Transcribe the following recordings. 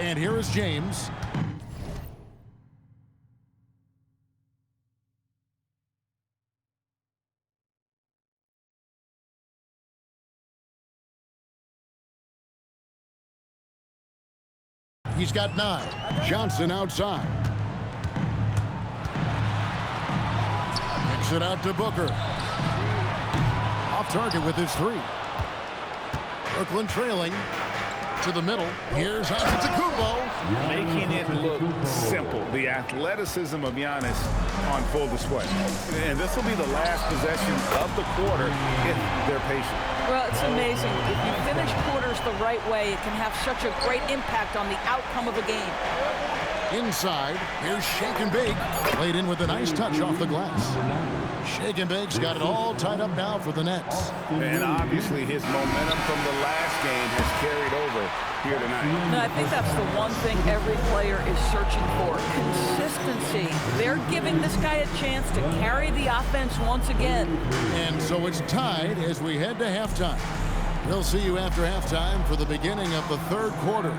And here is James. He's got 9. Johnson outside. Kicks it out to Booker. Off target with his 3. Brooklyn trailing to the middle. Here's Antetokounmpo. Making it look simple. The athleticism of Giannis on full display. And this will be the last possession of the quarter if they're patient. Well, it's amazing. If you finish quarters the right way, it can have such a great impact on the outcome of a game. Inside, here's Shake and Bake. Played in with a nice touch off the glass. Shake and Bake's got it all tied up now for the Nets. And obviously his momentum from the last game has carried over here tonight. And I think that's the one thing every player is searching for. Consistency. They're giving this guy a chance to carry the offense once again. And so it's tied as we head to halftime. We'll see you after halftime for the beginning of the third quarter.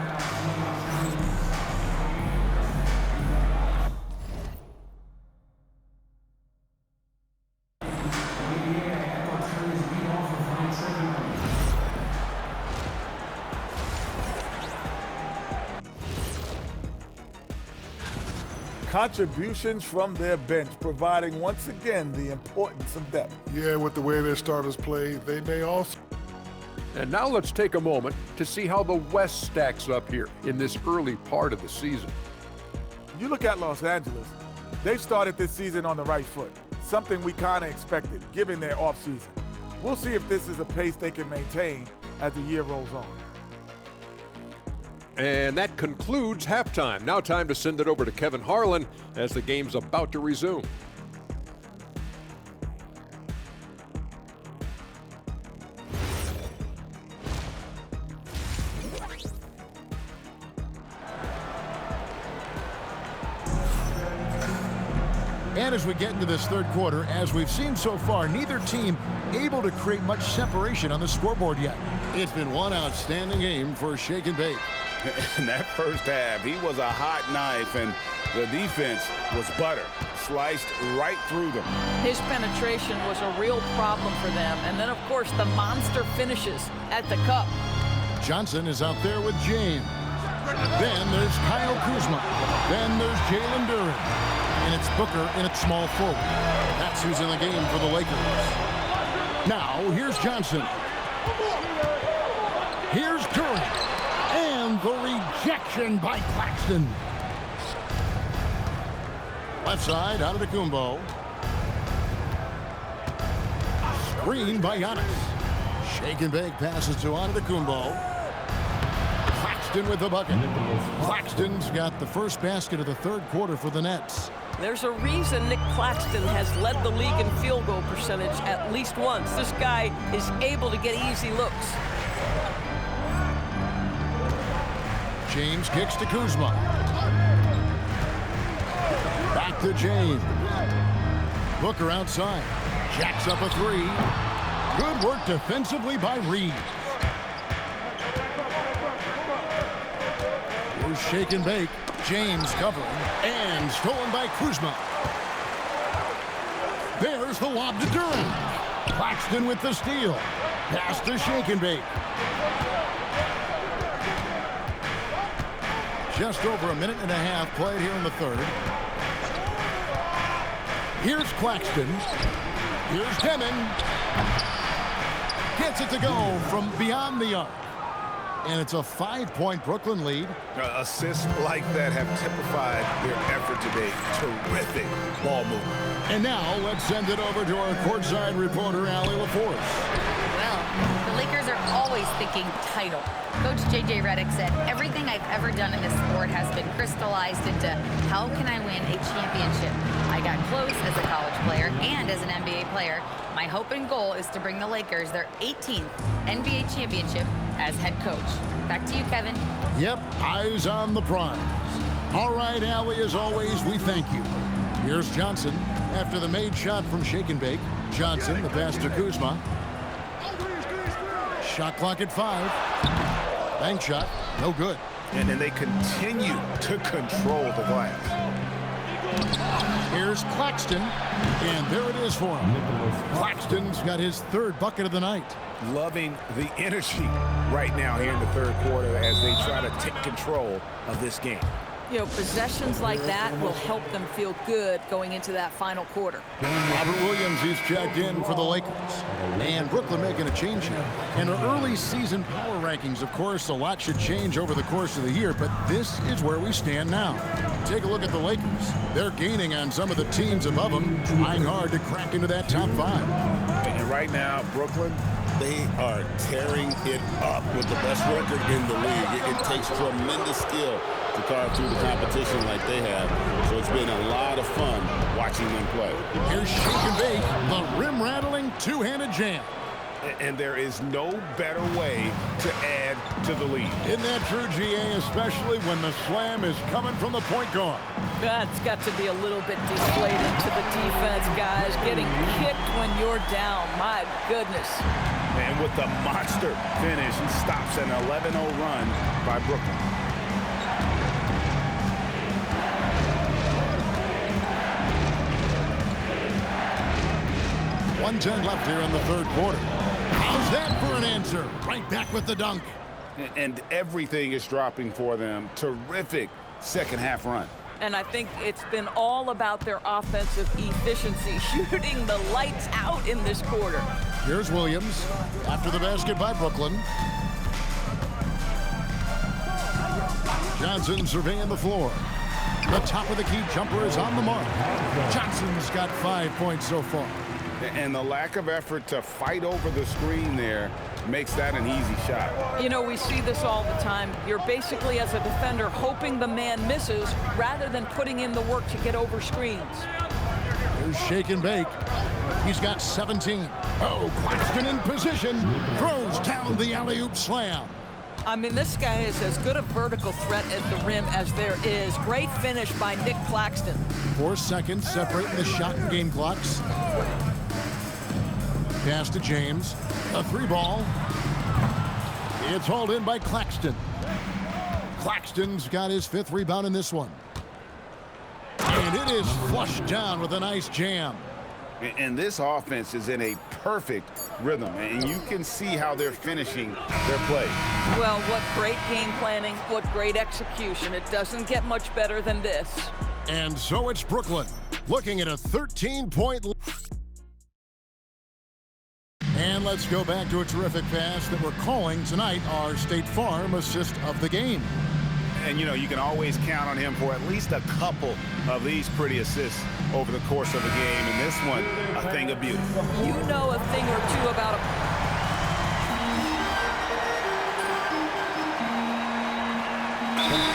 Contributions from their bench, providing once again the importance of depth. Yeah, with the way their starters play, they may also. And now let's take a moment to see how the West stacks up here in this early part of the season. You look at Los Angeles, they started this season on the right foot, something we kind of expected given their offseason. We'll see if this is a pace they can maintain as the year rolls on. And that concludes halftime. Now time to send it over to Kevin Harlan as the game's about to resume. And as we get into this third quarter, as we've seen so far, neither team able to create much separation on the scoreboard yet. It's been one outstanding game for Shake and Bake. In that first half, he was a hot knife, and the defense was butter, sliced right through them. His penetration was a real problem for them. And then, of course, the monster finishes at the cup. Johnson is out there with James. Then there's Kyle Kuzma. Then there's Jalen Duren. And it's Booker in at small forward. That's who's in the game for the Lakers. Now, here's Johnson. Here's Duren. And the rejection by Claxton. Left side, out of the Antetokounmpo. Screen by Giannis. Shake and Bake passes to Antetokounmpo. Claxton with the bucket. Claxton's got the first basket of the third quarter for the Nets. There's a reason Nick Claxton has led the league in field goal percentage at least once. This guy is able to get easy looks. James kicks to Kuzma. Back to James. Booker outside. Jacks up a 3. Good work defensively by Reed. Here's Shake and Bake. James covering. And stolen by Kuzma. There's the lob to Duren. Claxton with the steal. Pass to Shake and Bake. Just over a minute and a half played here in the third. Here's Claxton. Here's Demon. Gets it to go from beyond the arc. And it's a 5-point Brooklyn lead. Assists like that have typified their effort today. Terrific ball movement. And now let's send it over to our courtside reporter, Allie LaForce. Well, the Lakers are always thinking title. Coach J.J. Redick said, everything I've ever done in this sport has been crystallized into how can I win a championship? I got close as a college player and as an NBA player. My hope and goal is to bring the Lakers their 18th NBA championship as head coach. Back to you, Kevin. Yep, eyes on the prize. All right, Allie, as always, we thank you. Here's Johnson after the made shot from Shake and Bake. Johnson, the pass to Kuzma. Shot clock at 5. Bank shot, no good. and then they continue to control the glass. Here's Claxton, and there it is for him. Claxton's got his third bucket of the night. Loving the energy right now here in the third quarter as they try to take control of this game. You know, possessions like that will help them feel good going into that final quarter. Robert Williams, he's checked in for the Lakers. And Brooklyn making a change here. And our early season power rankings, of course, a lot should change over the course of the year, but this is where we stand now. Take a look at the Lakers. They're gaining on some of the teams above them, trying hard to crack into that top 5. And right now, Brooklyn, they are tearing it up with the best record in the league. It takes tremendous skill to carve through the competition like they have. So it's been a lot of fun watching them play. Here's Shake and Bake, the rim-rattling two-handed jam. And there is no better way to add to the lead. Isn't that true, GA, especially when the slam is coming from the point guard? That's got to be a little bit deflated to the defense, guys. Getting kicked when you're down. My goodness. And with the monster finish, he stops an 11-0 run by Brooklyn. .110 left here in the third quarter. How's that for an answer? Right back with the dunk. And everything is dropping for them. Terrific second half run. And I think it's been all about their offensive efficiency, shooting the lights out in this quarter. Here's Williams after the basket by Brooklyn. Johnson surveying the floor. The top of the key jumper is on the mark. Johnson's got 5 points so far. And the lack of effort to fight over the screen there makes that an easy shot. You know, we see this all the time. You're basically, as a defender, hoping the man misses rather than putting in the work to get over screens. Here's Shake and Bake. He's got 17. Oh, Claxton in position. Throws down the alley-oop slam. I mean, this guy is as good a vertical threat at the rim as there is. Great finish by Nick Claxton. 4 seconds separating the shot and game clocks. Pass to James. A 3-ball. It's hauled in by Claxton. Claxton's got his 5th rebound in this one. And it is flushed down with a nice jam. And this offense is in a perfect rhythm, and you can see how they're finishing their play. Well, what great game planning, what great execution. It doesn't get much better than this. And so it's Brooklyn, looking at a 13-point lead. And let's go back to a terrific pass that we're calling tonight our State Farm assist of the game. And, you know, you can always count on him for at least a couple of these pretty assists over the course of the game. And this one, a thing of beauty. You know a thing or two about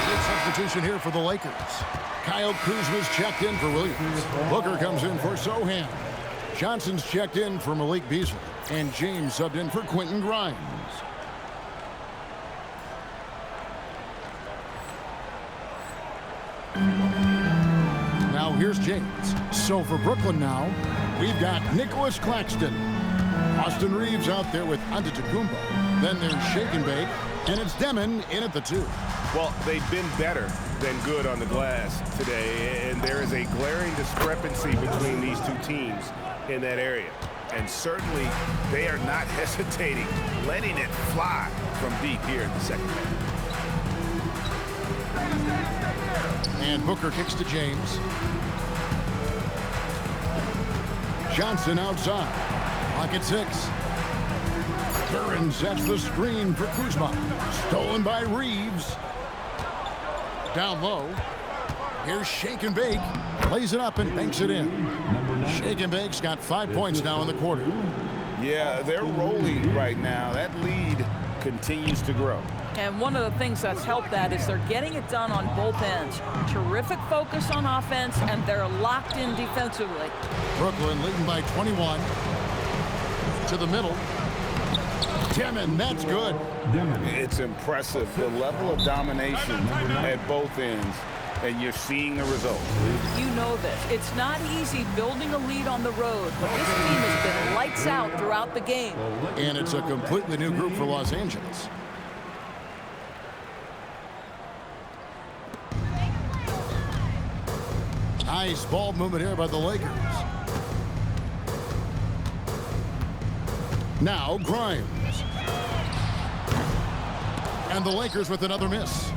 Good substitution here for the Lakers. Kyle Kuzma's checked in for Williams. Booker comes in for Sohan. Johnson's checked in for Malik Beasley. And James subbed in for Quentin Grimes. Now here's James. So for Brooklyn now, we've got Nicholas Claxton. Austin Reeves out there with Antetokounmpo. Then there's Shake and Bake. And it's Demon in at the 2. Well, they've been better than good on the glass today, and there is a glaring discrepancy between these two teams in that area. And certainly, they are not hesitating, letting it fly from deep here in the second half. And Booker kicks to James. Johnson outside. Clock at 6. Curran sets the screen for Kuzma. Stolen by Reeves. Down low. Here's Shake and Bake. Plays it up and banks it in. Shake and Bake's got 5 points now in the quarter. Yeah, they're rolling right now. That lead continues to grow. And one of the things that's helped that is they're getting it done on both ends. Terrific focus on offense, and they're locked in defensively. Brooklyn leading by 21. To the middle. Demon, that's good. It's impressive, the level of domination at both ends, and you're seeing the result. You know this. It's not easy building a lead on the road, but this team has been lights out throughout the game. And it's a completely new group for Los Angeles. Nice ball movement here by the Lakers. Now Grimes. And the Lakers with another miss.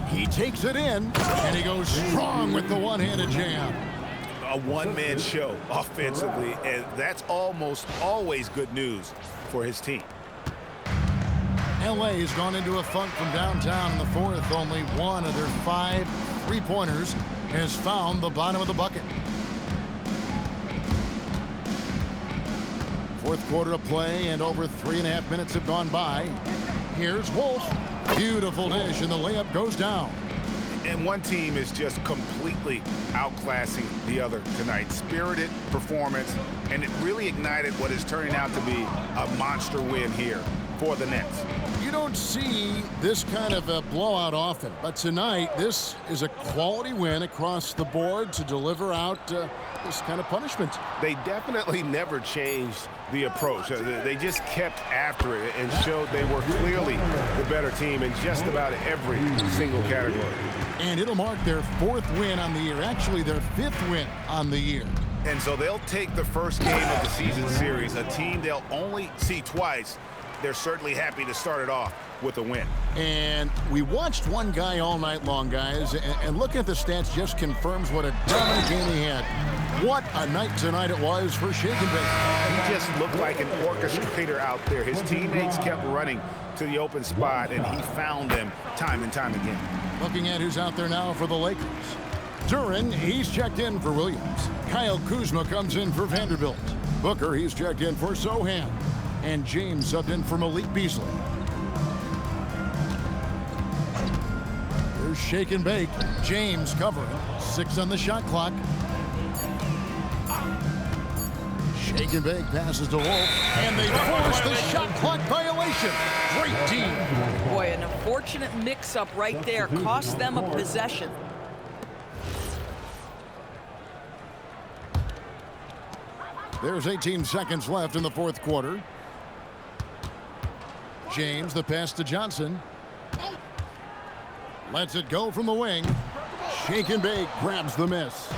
He takes it in, and he goes strong with the one-handed jam. A one-man show offensively, and that's almost always good news for his team. LA has gone into a funk from downtown in the fourth. Only one of their 5 3-pointers has found the bottom of the bucket. Fourth quarter of play, and over 3.5 minutes have gone by. Here's Wolf. Beautiful dish, and the layup goes down. And one team is just completely outclassing the other tonight. Spirited performance, and it really ignited what is turning out to be a monster win here for the Nets. You don't see this kind of a blowout often, but tonight this is a quality win across the board to deliver out this kind of punishment. They definitely never changed the approach. They just kept after it and showed they were clearly the better team in just about every single category. And it'll mark their 4th win on the year, actually their 5th win on the year. And so they'll take the first game of the season series, a team they'll only see twice. They're certainly happy to start it off with a win. And we watched one guy all night long, guys, and looking at the stats just confirms what a dominant game he had. What a night tonight it was for Shake and Bake. He just looked like an orchestrator out there. His teammates kept running to the open spot, and he found them time and time again. Looking at who's out there now for the Lakers. Duren, he's checked in for Williams. Kyle Kuzma comes in for Vanderbilt. Booker, he's checked in for Sohan. And James subbed in for Malik Beasley. Here's Shake and Bake. James covering. 6 on the shot clock. Shake and Bake passes to Wolf. And they force the shot clock violation. Great team. Boy, an unfortunate mix-up right there cost them a possession. There's 18 seconds left in the fourth quarter. James, the pass to Johnson. Lets it go from the wing. Shake and Bake grabs the miss.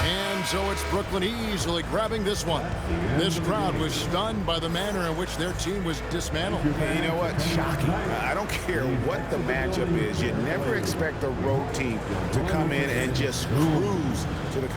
And so it's Brooklyn easily grabbing this one. This crowd was stunned by the manner in which their team was dismantled. And you know what? Shocking. I don't care what the matchup is. You never expect a road team to come in and just cruise to the...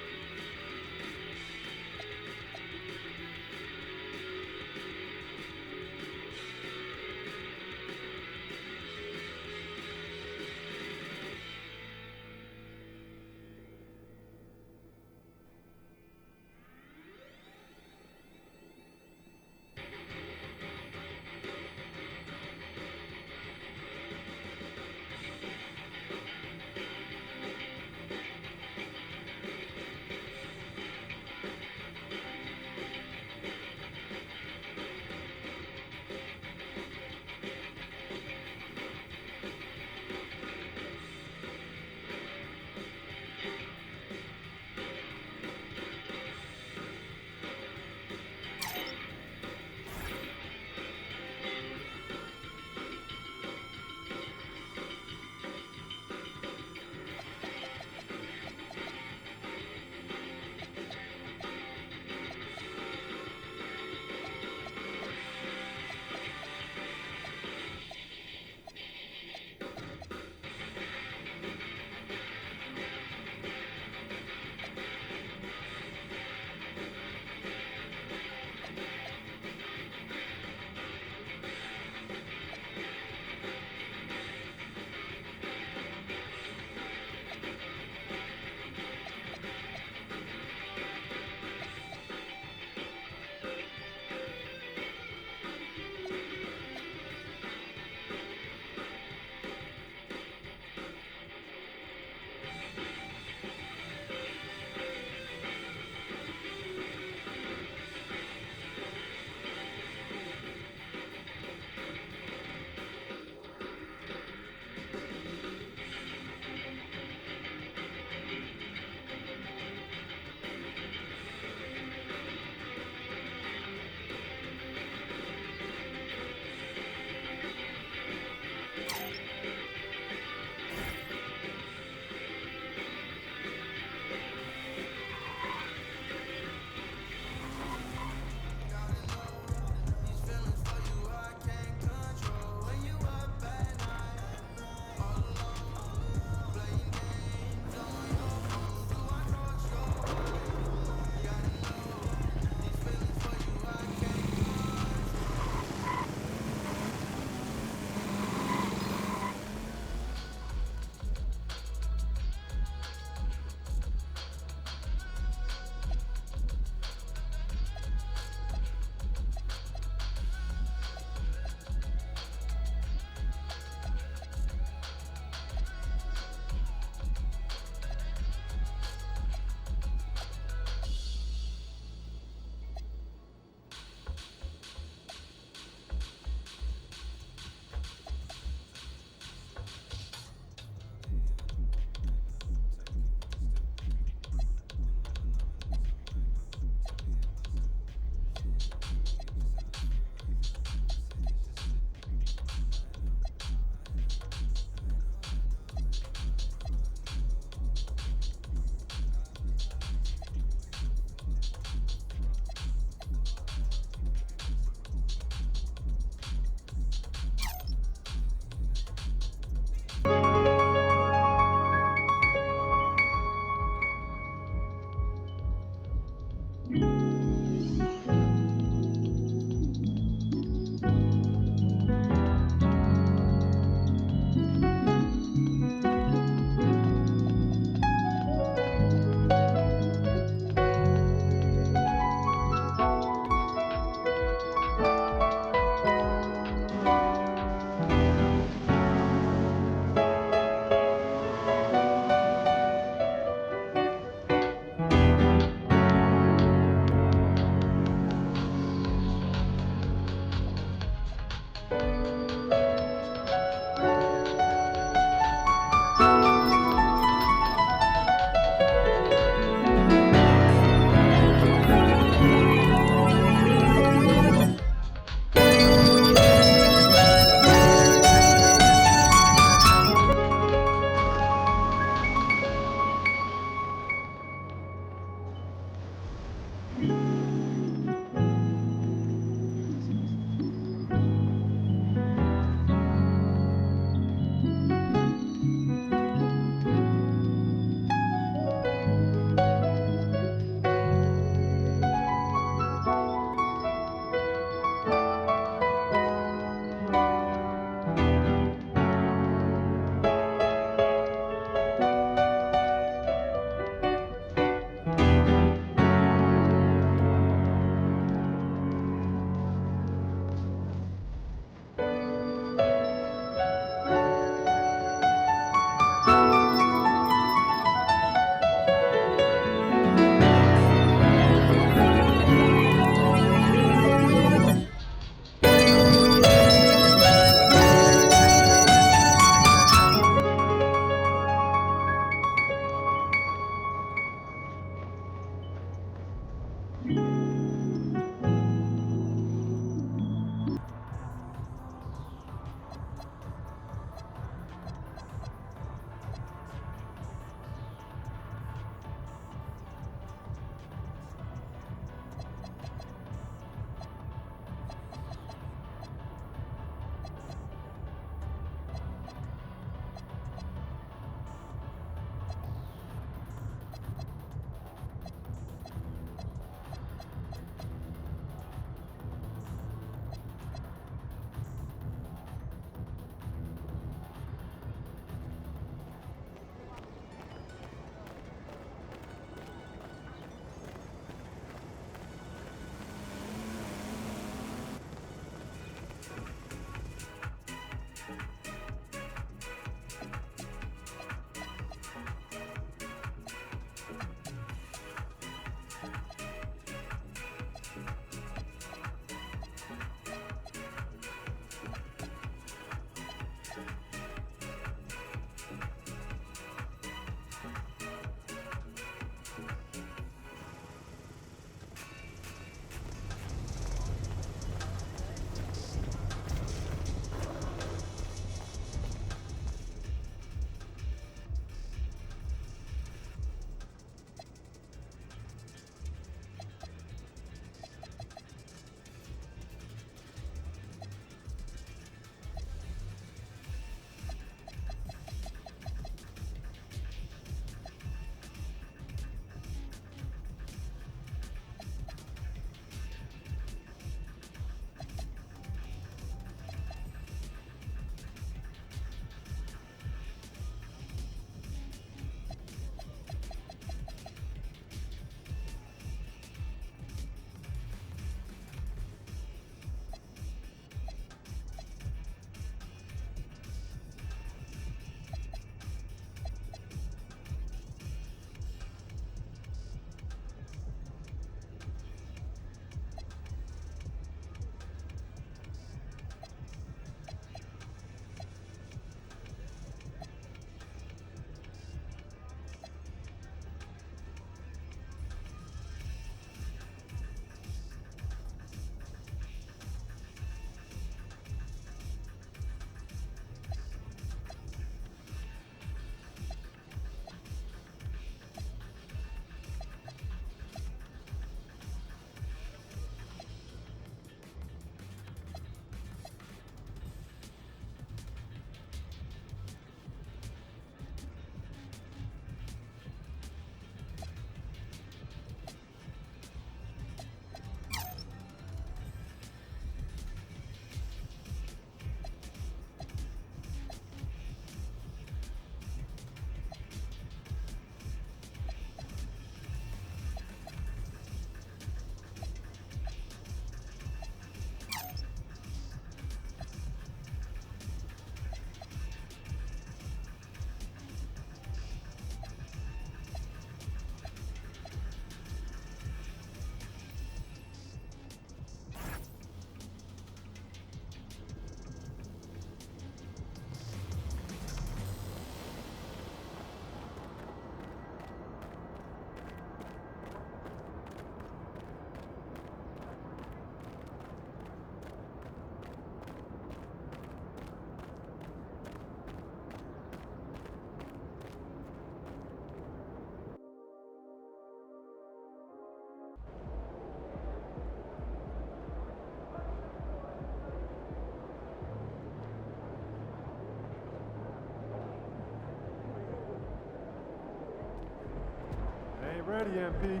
Get ready, MP.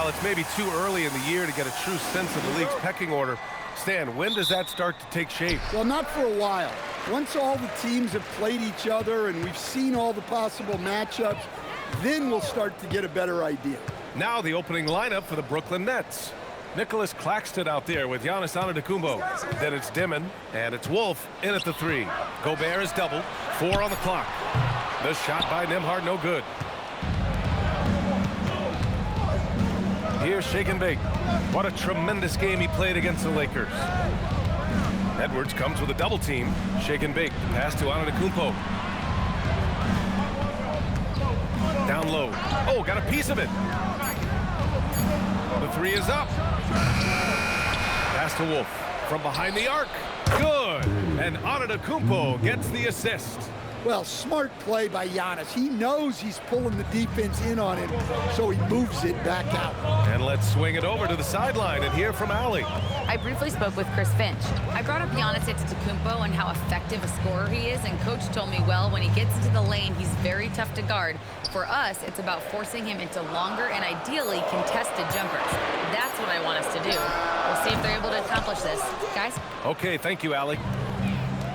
It's maybe too early in the year to get a true sense of the league's pecking order. Stan, when does that start to take shape? Well, not for a while. Once all the teams have played each other and we've seen all the possible matchups, then we'll start to get a better idea. Now the opening lineup for the Brooklyn Nets. Nicholas Claxton out there with Giannis Antetokounmpo. Then it's Dimon, and it's Wolf in at the 3. Gobert is doubled. 4 on the clock. The shot by Nembhard, no good. Here's Shake and Bake. What a tremendous game he played against the Lakers. Edwards comes with a double team. Shake and Bake. Pass to Antetokounmpo. Down low. Oh, got a piece of it. The 3 is up. Pass to Wolf. From behind the arc. Good. And Antetokounmpo gets the assist. Well, smart play by Giannis. He knows he's pulling the defense in on him, so he moves it back out. And let's swing it over to the sideline and hear from Allie. I briefly spoke with Chris Finch. I brought up Giannis Antetokounmpo and how effective a scorer he is, and Coach told me, well, when he gets into the lane, he's very tough to guard. For us, it's about forcing him into longer and ideally contested jumpers. That's what I want us to do. We'll see if they're able to accomplish this. Guys? Okay, thank you, Allie.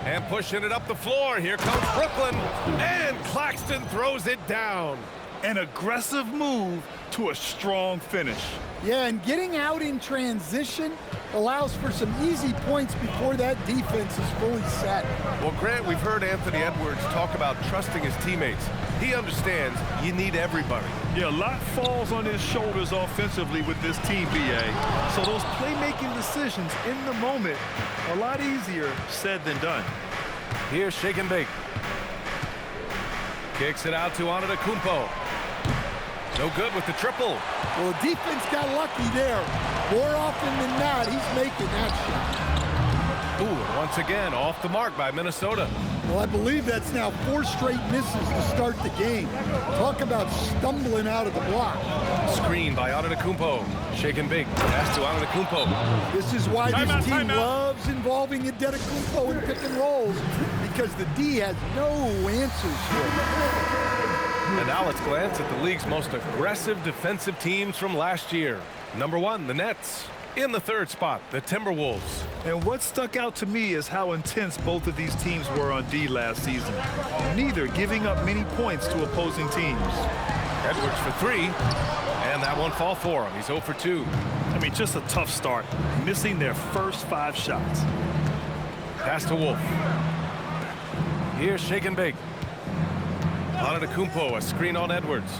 And pushing it up the floor. Here comes Brooklyn. And Claxton throws it down. An aggressive move to a strong finish. Yeah, and getting out in transition allows for some easy points before that defense is fully set. Well, Grant, we've heard Anthony Edwards talk about trusting his teammates. He understands you need everybody. Yeah, a lot falls on his shoulders offensively with this team, BA. So those playmaking decisions in the moment are a lot easier said than done. Here's Shake and Bake. Kicks it out to Antetokounmpo. No good with the triple. Well, the defense got lucky there. More often than not, he's making that shot. Ooh, and once again, off the mark by Minnesota. Well, I believe that's now 4 straight misses to start the game. Talk about stumbling out of the block. Screen by Antetokounmpo. Shake and Bake. Pass to Antetokounmpo. This is why this team loves involving Antetokounmpo in pick and rolls, because the D has no answers for it. And now let's glance at the league's most aggressive defensive teams from last year. Number 1, the Nets. In the 3rd spot, the Timberwolves. And what stuck out to me is how intense both of these teams were on D last season. Neither giving up many points to opposing teams. Edwards for 3, and that one fall for him. He's 0 for 2. I mean, just a tough start, missing their first 5 shots. Pass to Wolf. Here's Shake and Bake. Antetokounmpo, a screen on Edwards.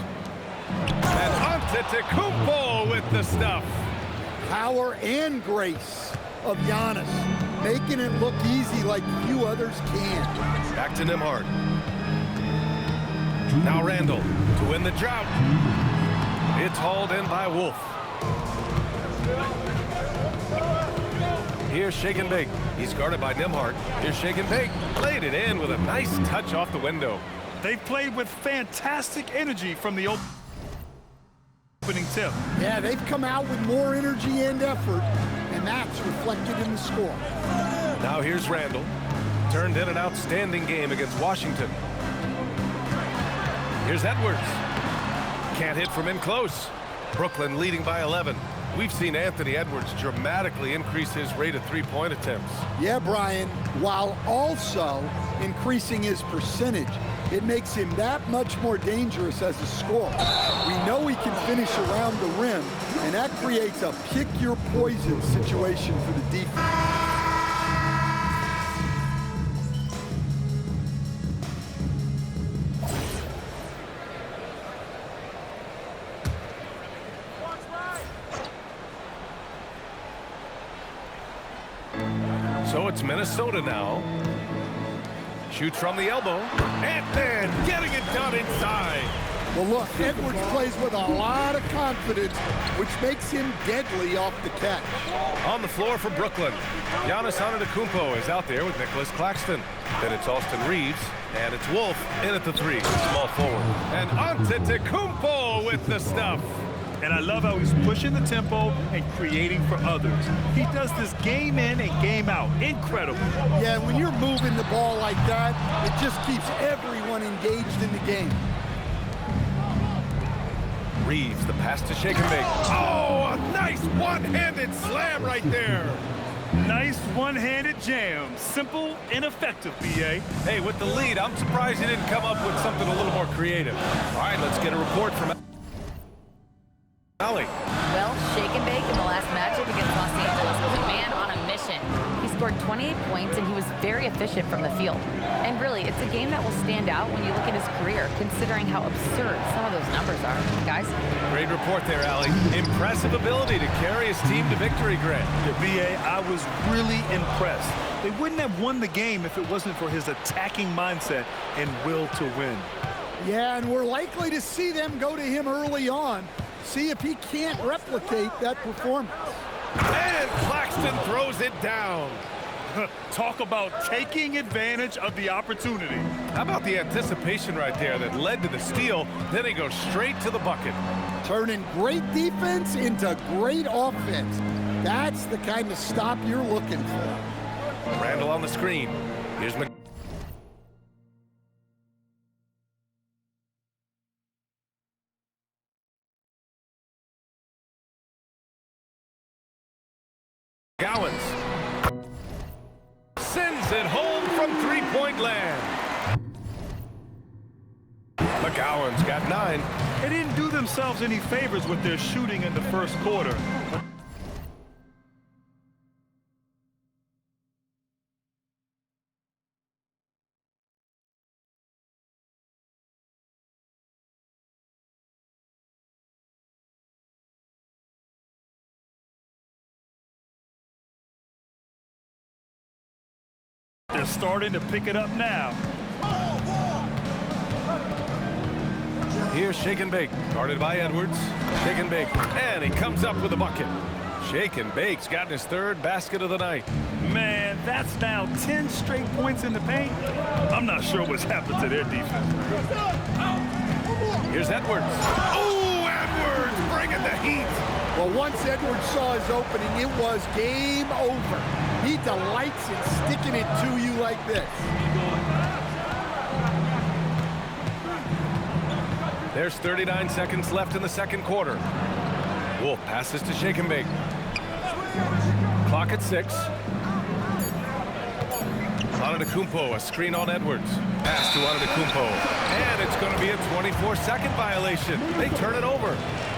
And Antetokounmpo with the stuff. Power and grace of Giannis, making it look easy like few others can. Back to Nembhard. Now Randall to win the drought. It's hauled in by Wolf. Here's Shake and Bake. He's guarded by Nembhard. Here's Shake and Bake. Laid it in with a nice touch off the window. They played with fantastic energy from the opening tip. Yeah, they've come out with more energy and effort, and that's reflected in the score. Now here's Randall. Turned in an outstanding game against Washington. Here's Edwards. Can't hit from in close. Brooklyn leading by 11. We've seen Anthony Edwards dramatically increase his rate of three-point attempts. Yeah, Brian, while also increasing his percentage. It makes him that much more dangerous as a scorer. We know he can finish around the rim, and that creates a pick-your-poison situation for the defense. So it's Minnesota now. Shoots from the elbow. And then getting it done inside. Well, look, Edwards plays with a lot of confidence, which makes him deadly off the catch. On the floor for Brooklyn, Giannis Antetokounmpo is out there with Nicholas Claxton. Then it's Austin Reeves, and it's Wolf in at the 3, small forward. And Antetokounmpo with the stuff. And I love how he's pushing the tempo and creating for others. He does this game in and game out. Incredible. Yeah, when you're moving the ball like that, it just keeps everyone engaged in the game. Reeves, the pass to Shake and Bake. Oh, a nice one-handed slam right there. Nice one-handed jam. Simple and effective, B.A. Hey, with the lead, I'm surprised he didn't come up with something a little more creative. All right, let's get a report from Allie. Well, Shake and Bake in the last matchup against Los Angeles was a man on a mission. He scored 28 points, and he was very efficient from the field. And really, it's a game that will stand out when you look at his career, considering how absurd some of those numbers are. Guys? Great report there, Allie. Impressive ability to carry his team to victory, Grant. Yeah, B.A., I was really impressed. They wouldn't have won the game if it wasn't for his attacking mindset and will to win. Yeah, and we're likely to see them go to him early on. See if he can't replicate that performance. And Claxton throws it down. Talk about taking advantage of the opportunity. How about the anticipation right there that led to the steal? Then he goes straight to the bucket. Turning great defense into great offense. That's the kind of stop you're looking for. Randall on the screen. Here's McGowens. Sends it home from three-point land. McGowan's got 9. They didn't do themselves any favors with their shooting in the first quarter. They're starting to pick it up now. Here's Shake and Bake, guarded by Edwards. Shake and Bake, and he comes up with a bucket. Shake and Bake's gotten his 3rd basket of the night. Man, that's now 10 straight points in the paint. I'm not sure what's happened to their defense. Here's Edwards. Oh, Edwards bringing the heat. Well, once Edwards saw his opening, it was game over. He delights in sticking it to you like this. There's 39 seconds left in the second quarter. Wolf passes to Shake and Bake. Clock at 6. Antetokounmpo, a screen on Edwards. Pass to Antetokounmpo. And it's going to be a 24-second violation. They turn it over.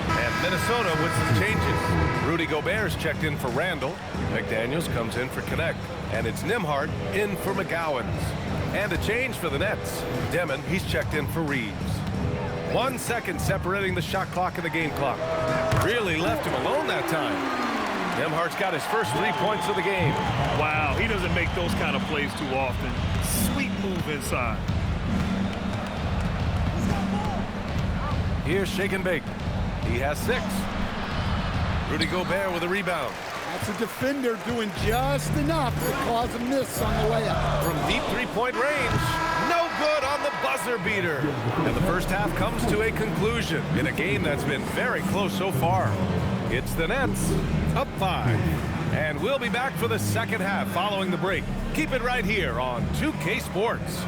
And Minnesota with some changes. Rudy Gobert's checked in for Randall. McDaniels comes in for Connect. And it's Nembhard in for McGowens. And a change for the Nets. Demon, he's checked in for Reeves. 1 second separating the shot clock and the game clock. Really left him alone that time. Nembhard's got his first 3 points of the game. Wow, he doesn't make those kind of plays too often. Sweet move inside. Here's Shake and Bake. He has 6. Rudy Gobert with a rebound. That's a defender doing just enough to cause a miss on the layup. From deep 3-point range, no good on the buzzer beater. And the first half comes to a conclusion in a game that's been very close so far. It's the Nets, up 5. And we'll be back for the second half following the break. Keep it right here on 2K Sports.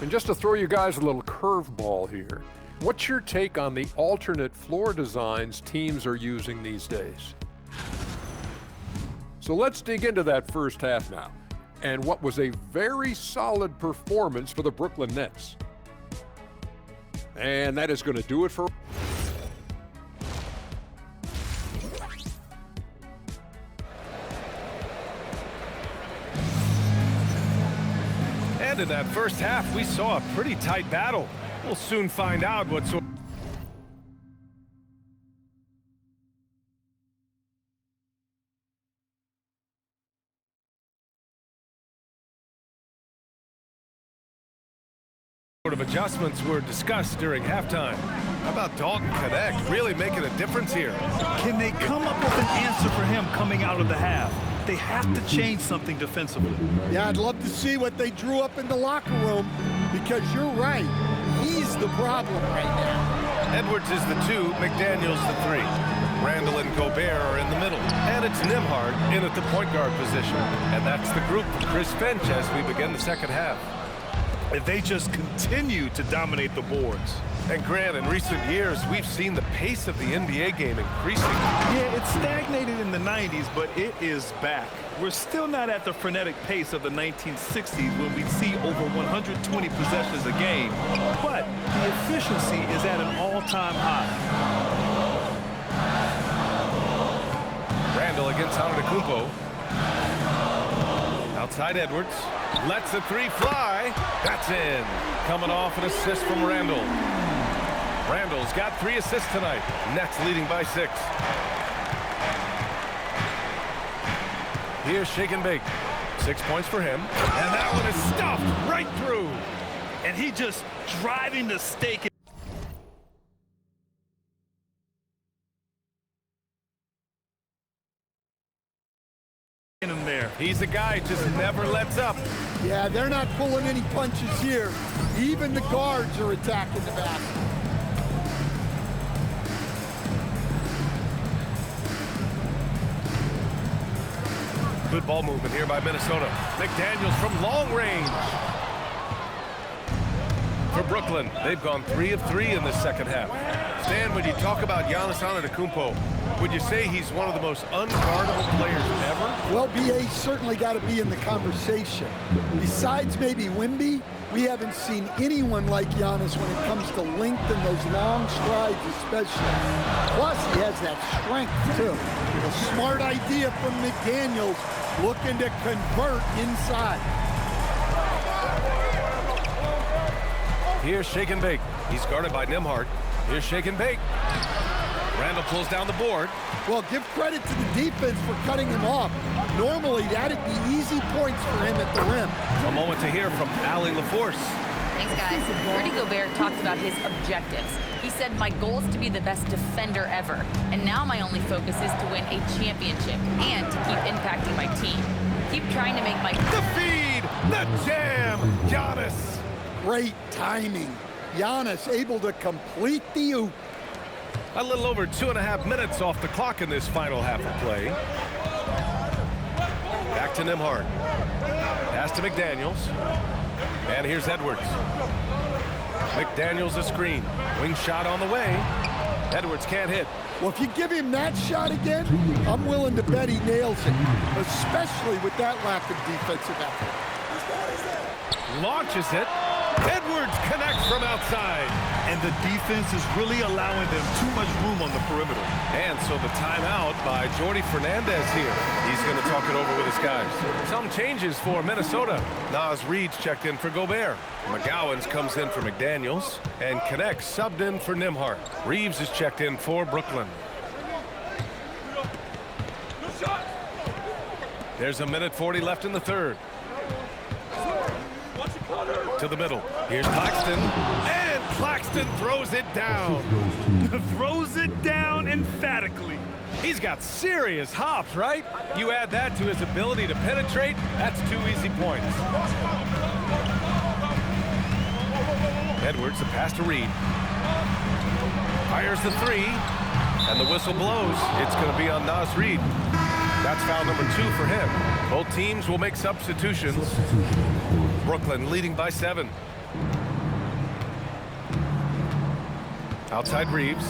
And just to throw you guys a little curveball here, what's your take on the alternate floor designs teams are using these days? So let's dig into that first half now, and what was a very solid performance for the Brooklyn Nets. And that is going to do it for... And in that first half, we saw a pretty tight battle. We'll soon find out what sort of adjustments were discussed during halftime. How about Dalton Knecht really making a difference here? Can they come up with an answer for him coming out of the half? They have to change something defensively. Yeah, I'd love to see what they drew up in the locker room, because you're right. He's the problem right now. Edwards is the 2, McDaniels the 3. Randall and Gobert are in the middle. And it's Nembhard in at the point guard position. And that's the group for Chris Finch as we begin the second half. If they just continue to dominate the boards. And Grant, in recent years, we've seen the pace of the NBA game increasing. Yeah, it stagnated in the 90s, but it is back. We're still not at the frenetic pace of the 1960s when we'd see over 120 possessions a game, but the efficiency is at an all-time high. Randall against Antetokounmpo. Outside Edwards. Lets the 3 fly. That's in. Coming off an assist from Randall. Randall's got 3 assists tonight. Nets leading by 6. Here's Shake and Bake. 6 points for him. And that one is stuffed right through. And he just driving the stake. In there. He's the guy just never lets up. Yeah, they're not pulling any punches here. Even the guards are attacking the basket. Good ball movement here by Minnesota. McDaniels from long range. For Brooklyn, they've gone 3 of 3 in this second half. Stan, when you talk about Giannis Antetokounmpo, would you say he's one of the most unguardable players ever? Well, B.A.'s certainly got to be in the conversation. Besides maybe Wemby, we haven't seen anyone like Giannis when it comes to length and those long strides especially. Plus, he has that strength, too. A smart idea from McDaniels, looking to convert inside. Here's Shake and Bake. He's guarded by Nembhard. Here's Shake and Bake. Randall pulls down the board. Well, give credit to the defense for cutting him off. Normally, that'd be easy points for him at the rim. A moment to hear from Allie LaForce. Thanks, guys. Rudy Gobert talked about his objectives. He said, my goal is to be the best defender ever. And now my only focus is to win a championship and to keep impacting my team. Keep trying to make my... The feed! The jam! Giannis! Great timing. Giannis able to complete the oop. A little over 2.5 minutes off the clock in this final half of play. Back to Nembhard. Pass to McDaniels. And here's Edwards. McDaniels a screen. Wing shot on the way. Edwards can't hit. Well, if you give him that shot again, I'm willing to bet he nails it, especially with that lack of defensive effort. Launches it. Edwards connects from outside. And the defense is really allowing them too much room on the perimeter. And so the timeout by Jordi Fernandez here. He's going to talk it over with his guys. Some changes for Minnesota. Naz Reid's checked in for Gobert. McGowan's comes in for McDaniels. And Knecht subbed in for Nembhard. Reeves is checked in for Brooklyn. There's 1:40 left in the third. To the middle. Here's Claxton. And Claxton throws it down. Throws it down emphatically. He's got serious hops, right? You add that to his ability to penetrate, that's 2 easy points. Edwards, the pass to Reid. Fires the 3. And the whistle blows. It's going to be on Naz Reid. That's foul number 2 for him. Both teams will make substitutions. Brooklyn leading by 7. Outside Reeves.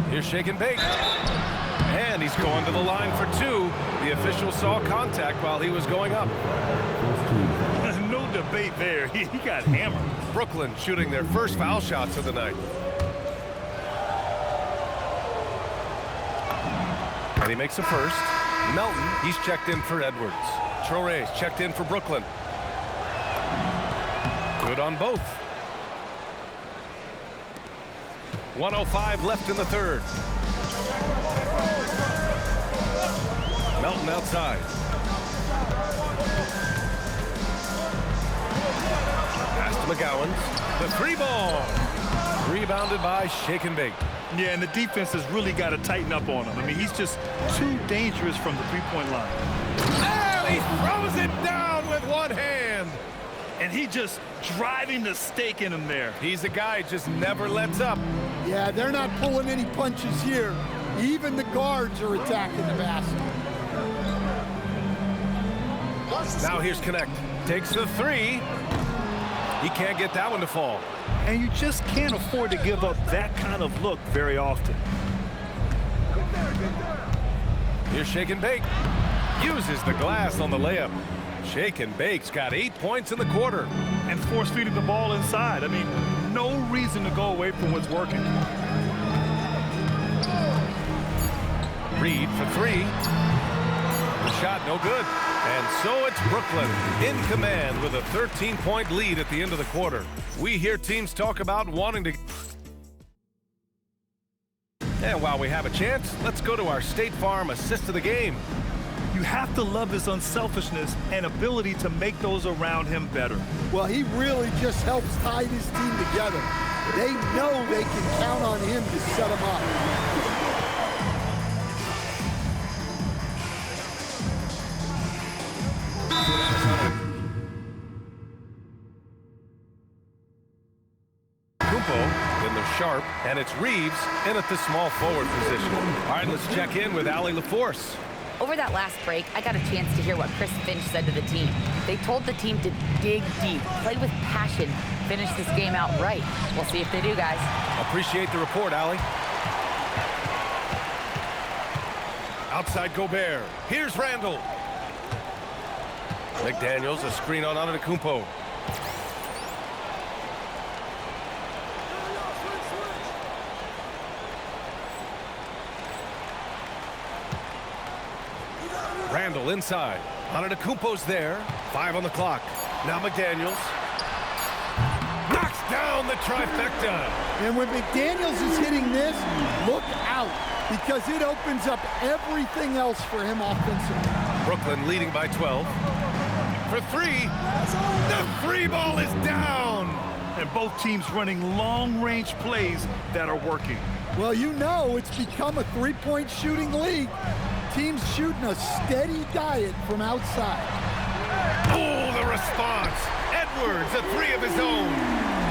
Here's Shake and Bake. And he's going to the line for 2. The official saw contact while he was going up. No debate there. He got hammered. Brooklyn shooting their first foul shots of the night. And he makes a first. Melton, he's checked in for Edwards. Traore's checked in for Brooklyn. Good on both. 1:05 left in the third. Melton outside. Pass to McGowan. The three ball. Rebounded by Shake and Bake. Yeah, and the defense has really got to tighten up on him. I mean, he's just too dangerous from the three-point line. And he throws it down with one hand. And he just driving the stake in him there. He's a guy who just never lets up. Yeah, they're not pulling any punches here. Even the guards are attacking the basket. Now here's Connect. Takes the three. He can't get that one to fall. And you just can't afford to give up that kind of look very often. Here's Shake and Bake. Uses the glass on the layup. Shake and Bake's got 8 points in the quarter. And force feeding the ball inside. I mean, no reason to go away from what's working. Reed for three. The shot no good. And so it's Brooklyn in command with a 13-point lead at the end of the quarter. We hear teams talk about wanting to... And while we have a chance, let's go to our State Farm assist of the game. You have to love his unselfishness and ability to make those around him better. Well, he really just helps tie his team together. They know they can count on him to set them up. Then there's Sharp, and it's Reeves in at the small forward position. All right, let's check in with Allie LaForce. Over that last break, I got a chance to hear what Chris Finch said to the team. They told the team to dig deep, play with passion, finish this game out right. We'll see if they do, guys. Appreciate the report, Allie. Outside Gobert. Here's Randall. McDaniels, a screen on Antetokounmpo. Randall inside. Antetokounmpo's there. 5 on the clock. Now McDaniels. Knocks down the trifecta. And when McDaniels is hitting this, look out, because it opens up everything else for him offensively. Brooklyn leading by 12. For three. The three ball is down. And both teams running long-range plays that are working. Well, you know it's become a three-point shooting league. Teams shooting a steady diet from outside. Oh, the response. Edwards, a three of his own.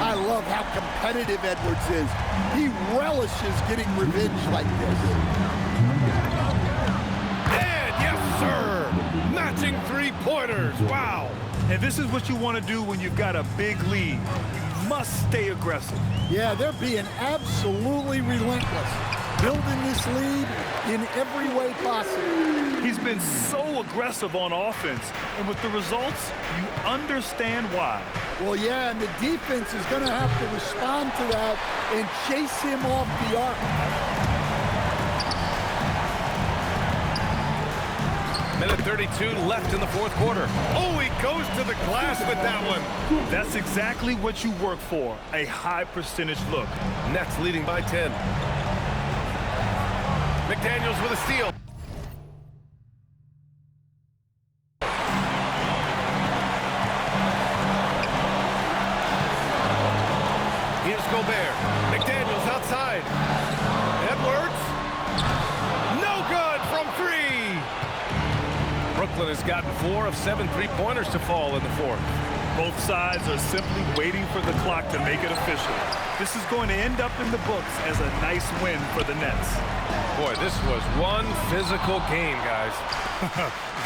I love how competitive Edwards is. He relishes getting revenge like this. And yes, sir. Matching three-pointers. Wow. And this is what you want to do when you've got a big lead. You must stay aggressive. Yeah, they're being absolutely relentless, building this lead in every way possible. He's been so aggressive on offense, and with the results, you understand why. Well, yeah, and the defense is going to have to respond to that and chase him off the arc. Minute 32 left in the fourth quarter. Oh, he goes to the glass with that one. That's exactly what you work for, a high percentage look. Nets leading by 10. McDaniels with a steal. Here's Gobert. McDaniels outside. Edwards. No good from three. Brooklyn has gotten 4 of 7 three-pointers to fall in the fourth. Both sides are simply waiting for the clock to make it official. This is going to end up in the books as a nice win for the Nets. Boy, this was one physical game, guys.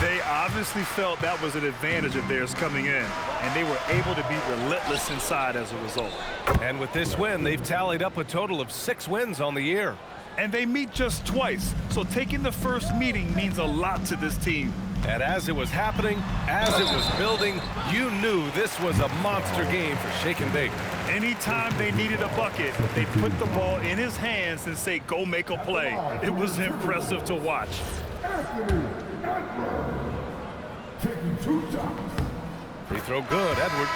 They obviously felt that was an advantage of theirs coming in, and they were able to be relentless inside as a result. And with this win, they've tallied up a total of 6 wins on the year. And they meet just twice, so taking the first meeting means a lot to this team. And as it was happening, as it was building, you knew this was a monster game for Shake and Bake. Anytime they needed a bucket, they put the ball in his hands and say, go make a play. It was impressive to watch. Free throw good, Edwards.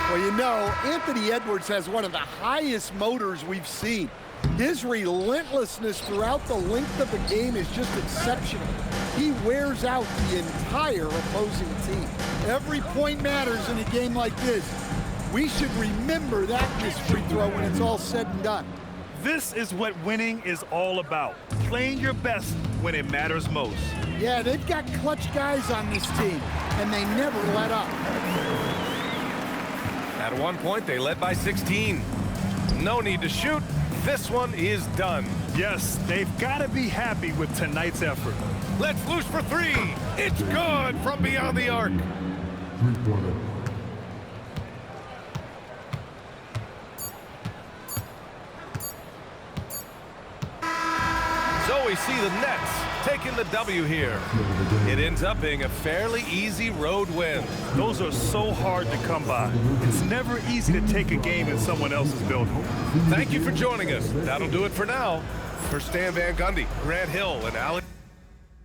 Well, you know, Anthony Edwards has one of the highest motors we've seen. His relentlessness throughout the length of the game is just exceptional. He wears out the entire opposing team. Every point matters in a game like this. We should remember that missed free throw when it's all said and done. This is what winning is all about. Playing your best when it matters most. Yeah, they've got clutch guys on this team, and they never let up. At one point, they led by 16. No need to shoot. This one is done. Yes, they've got to be happy with tonight's effort. Let's loose for three. It's good from beyond the arc. So we see the Nets taking the W here. It ends up being a fairly easy road win. Those are so hard to come by. It's never easy to take a game in someone else's building. Thank you for joining us. That'll do it for now. For Stan Van Gundy, Grant Hill, and Alex